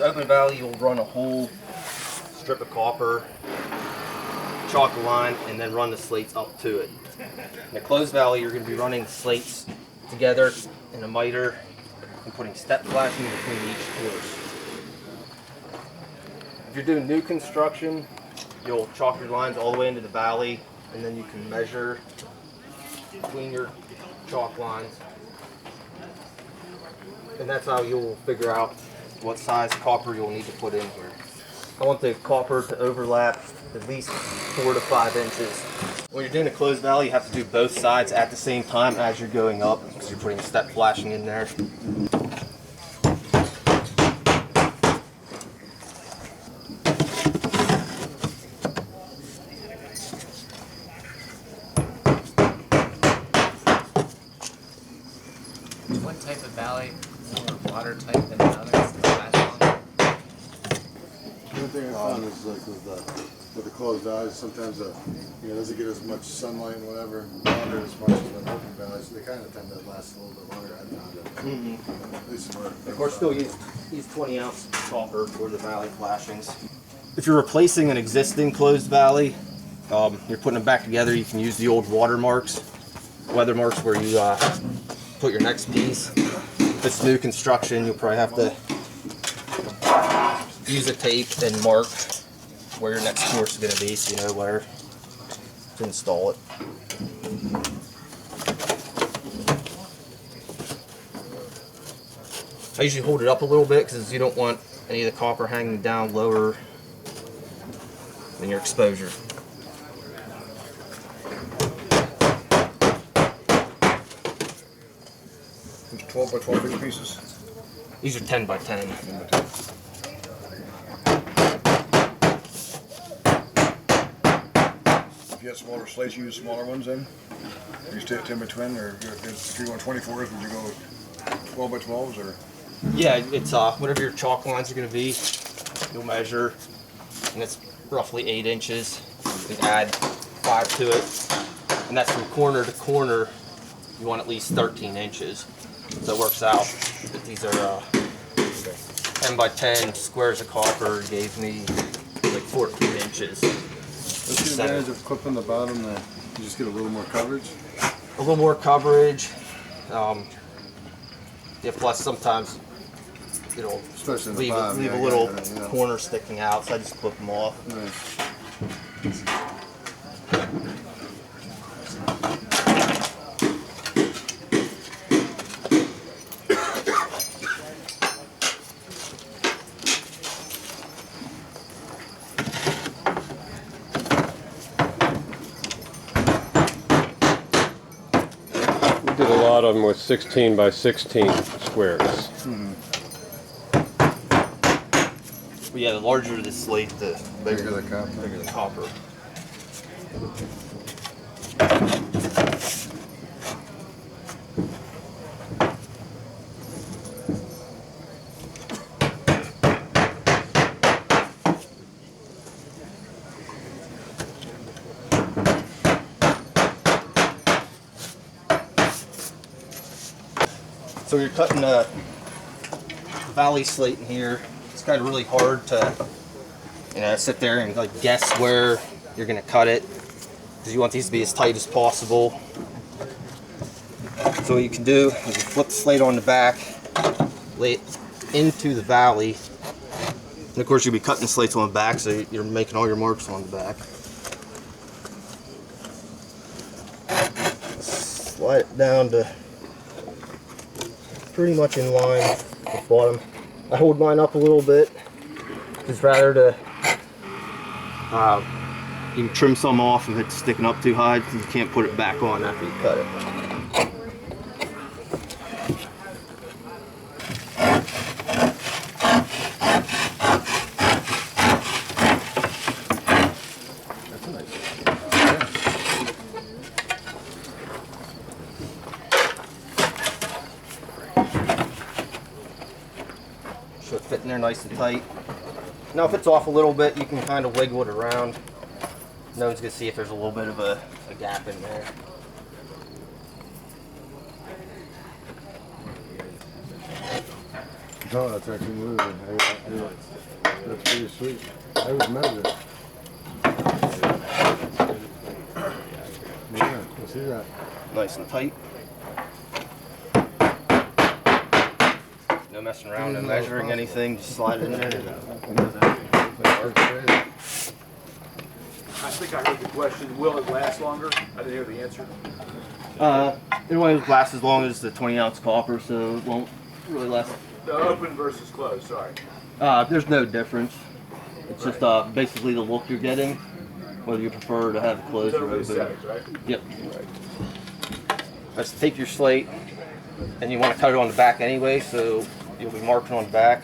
To open valley, you'll run a whole strip of copper, chalk the line, and then run the slates up to it. In a closed valley, you're going to be running slates together in a miter and putting step flashing between each course. If you're doing new construction, you'll chalk your lines all the way into the valley, and then you can measure between your chalk lines. And that's how you'll figure out what size copper you'll need to put in here. I want the copper to overlap at least 4 to 5 inches. When you're doing a closed valley, you have to do both sides at the same time as you're going up, because you're putting step flashing in there. One type of valley is more water type than another? One thing I found is like with the closed valleys, sometimes doesn't get as much sunlight and whatever, water as much as the open valleys, so they kind of tend to last a little bit longer. I found it. At least where Of course, still use 20-ounce copper for the valley flashings. If you're replacing an existing closed valley, you're putting them back together, you can use the old weather marks where you put your next piece. If it's new construction, you'll probably have to use a tape and mark where your next course is going to be, so you know where to install it. I usually hold it up a little bit because you don't want any of the copper hanging down lower than your exposure. These 12 by 12 inch pieces. These are 10 by 10. If you have smaller slates, you use smaller ones then? You stay at 10 by 10, or if you're going 24s, would you go 12 by 12s, or? Yeah, it's whatever your chalk lines are going to be, you'll measure, and it's roughly 8 inches. You can add 5 to it, and that's from corner to corner. You want at least 13 inches, so it works out. But these are 10 by 10 squares of copper. Gave me like 14 inches. What's the advantage of clipping the bottom? That you just get a little more coverage? A little more coverage. Yeah, plus sometimes it'll leave a little corner sticking out, so I just clip them off. Nice. Did a lot of them with 16 by 16 squares. But yeah, the larger the slate, the bigger the copper. Bigger the copper. So you're cutting a valley slate in here. It's kind of really hard to, sit there and like guess where you're gonna cut it, because you want these to be as tight as possible. So what you can do is you flip the slate on the back, lay it into the valley, and of course you'll be cutting the slates on the back, so you're making all your marks on the back. Slide it down to pretty much in line with the bottom. I hold mine up a little bit, just rather to, you can trim some off if it's sticking up too high, because you can't put it back on after you cut it. Should fit in there nice and tight. Now if it's off a little bit, you can kind of wiggle it around. No one's going to see if there's a little bit of a gap in there. No, that's actually moving. That's pretty sweet. I was measured. Yeah, I see that. Nice and tight. No messing around, no measuring anything, just slide it in there. I think I heard the question, will it last longer? I didn't hear the answer. It won't last as long as the 20-ounce copper, so it won't really last. The open versus closed, sorry. There's no difference. It's just basically the look you're getting, whether you prefer to have it closed or open. Aesthetics, right? Yep. Let's take your slate, and you want to cut it on the back anyway, so you'll be marking on the back.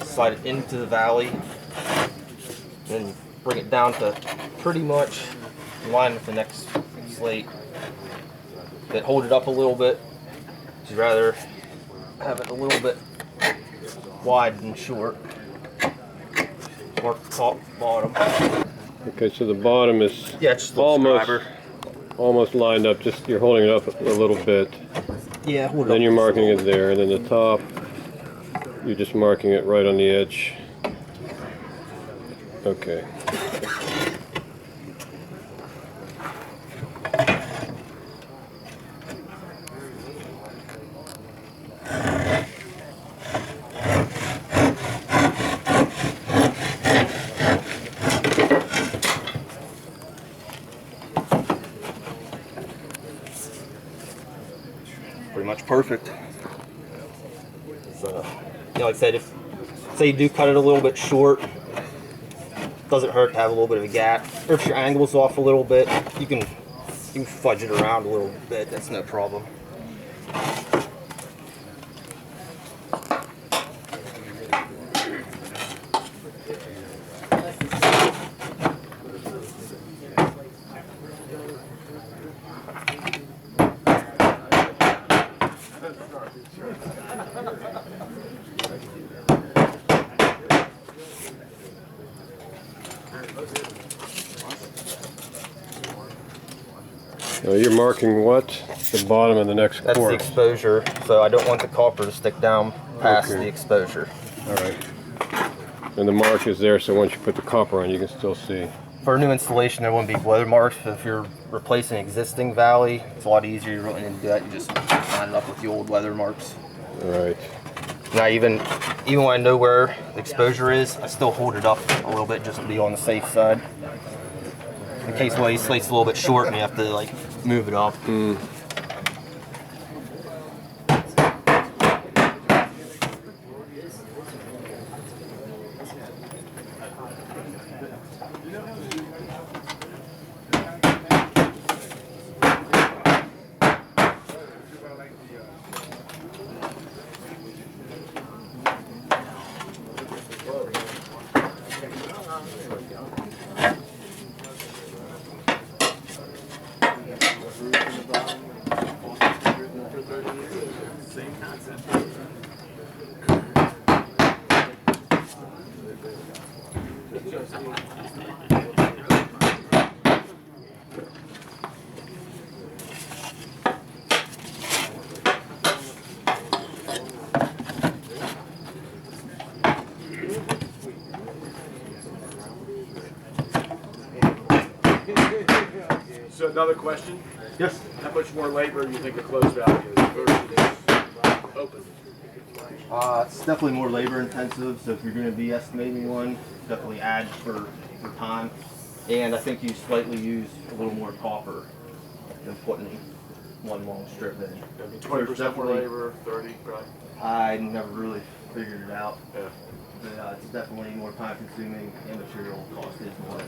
Slide it into the valley, then bring it down to pretty much in line with the next slate. Then hold it up a little bit. You'd rather have it a little bit wide than short. Mark the top, bottom. Okay, so the bottom is Yeah, it's just a little scriber. almost lined up. Just you're holding it up a little bit. Yeah, hold it Then up you're just a marking little it there, and then the top, you're just marking it right on the edge. Okay. pretty much perfect. So, like I said, if say you do cut it a little bit short, doesn't hurt to have a little bit of a gap. Or if your angle's off a little bit, you can fudge it around a little bit. That's no problem. Now you're marking what? The bottom of the next That's the course. exposure, so I don't want the copper to stick down past Okay. the exposure. All right. And the mark is there, so once you put the copper on, you can still see. For a new installation, there wouldn't be weather marks. If you're replacing existing valley, it's a lot easier. You don't need to do that. You just line it up with the old weather marks. All right. Now, even when I know where the exposure is, I still hold it up a little bit just to be on the safe side. In case the slate's a little bit short and you have to like move it up. So another question, Yes. how much more labor do you think a closed valley is versus open? It's definitely more labor intensive, so if you're going to be estimating one, definitely add for time. And I think you slightly use a little more copper than putting one long strip in. I mean, 20% more labor, 30, probably. I never really figured it out, Yeah. but it's definitely more time consuming and material cost is more.